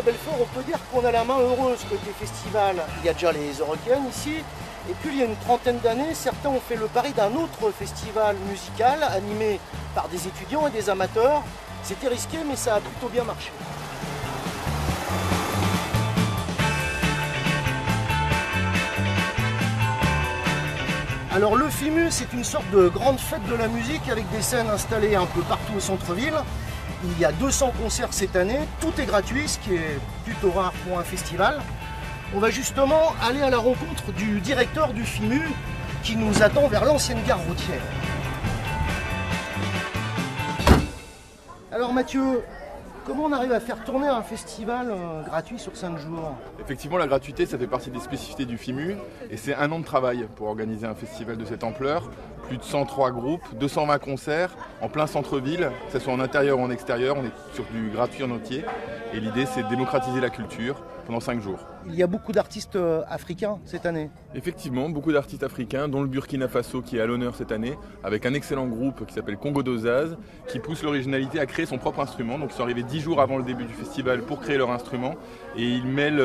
Belfort, on peut dire qu'on a la main heureuse côté festival. Il y a déjà les Eurocaines ici. Et puis il y a une trentaine d'années, certains ont fait le pari d'un autre festival musical animé par des étudiants et des amateurs. C'était risqué, mais ça a plutôt bien marché. Alors le FIMU, c'est une sorte de grande fête de la musique avec des scènes installées un peu partout au centre-ville. Il y a 200 concerts cette année, tout est gratuit, ce qui est plutôt rare pour un festival. On va justement aller à la rencontre du directeur du FIMU qui nous attend vers l'ancienne gare routière. Alors Mathieu, comment on arrive à faire tourner un festival gratuit sur 5 jours? Effectivement, la gratuité, ça fait partie des spécificités du FIMU et c'est un an de travail pour organiser un festival de cette ampleur. Plus de 103 groupes, 220 concerts en plein centre-ville, que ce soit en intérieur ou en extérieur, on est sur du gratuit en entier. Et l'idée, c'est de démocratiser la culture pendant 5 jours. Il y a beaucoup d'artistes africains cette année. Effectivement, beaucoup d'artistes africains, dont le Burkina Faso qui est à l'honneur cette année, avec un excellent groupe qui s'appelle Congo Dozaz, qui pousse l'originalité à créer son propre instrument. Donc ils sont arrivés 10 jours avant le début du festival pour créer leur instrument. Et ils mêlent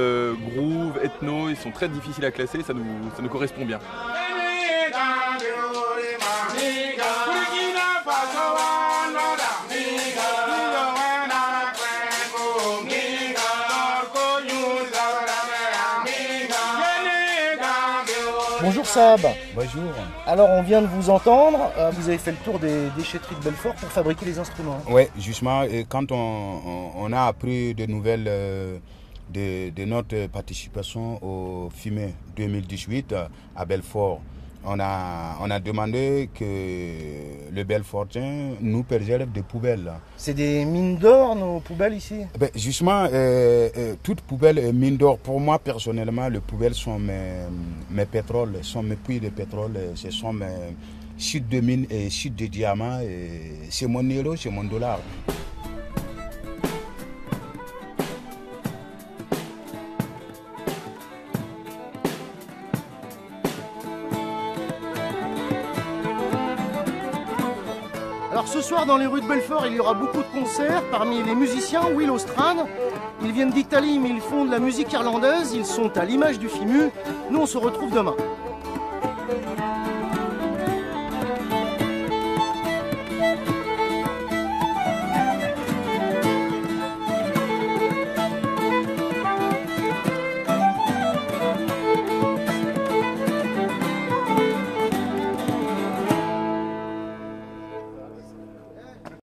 groove, ethno, ils sont très difficiles à classer, ça nous correspond bien. Bonjour Saab. Bonjour. Alors on vient de vous entendre, vous avez fait le tour des déchetteries de Belfort pour fabriquer les instruments. Oui, justement, quand on a appris des nouvelles de notre participation au FIME 2018 à Belfort, on a demandé que le Belfortin nous préserve des poubelles. C'est des mines d'or nos poubelles ici? Ben, justement, toute poubelle est mine d'or. Pour moi personnellement, les poubelles sont mes pétroles, sont mes puits de pétrole, ce sont mes chutes de mines et chutes de diamants. C'est mon euro, c'est mon dollar. Alors ce soir dans les rues de Belfort, il y aura beaucoup de concerts. Parmi les musiciens, Will Ostrand. Ils viennent d'Italie mais ils font de la musique irlandaise. Ils sont à l'image du FIMU. Nous on se retrouve demain.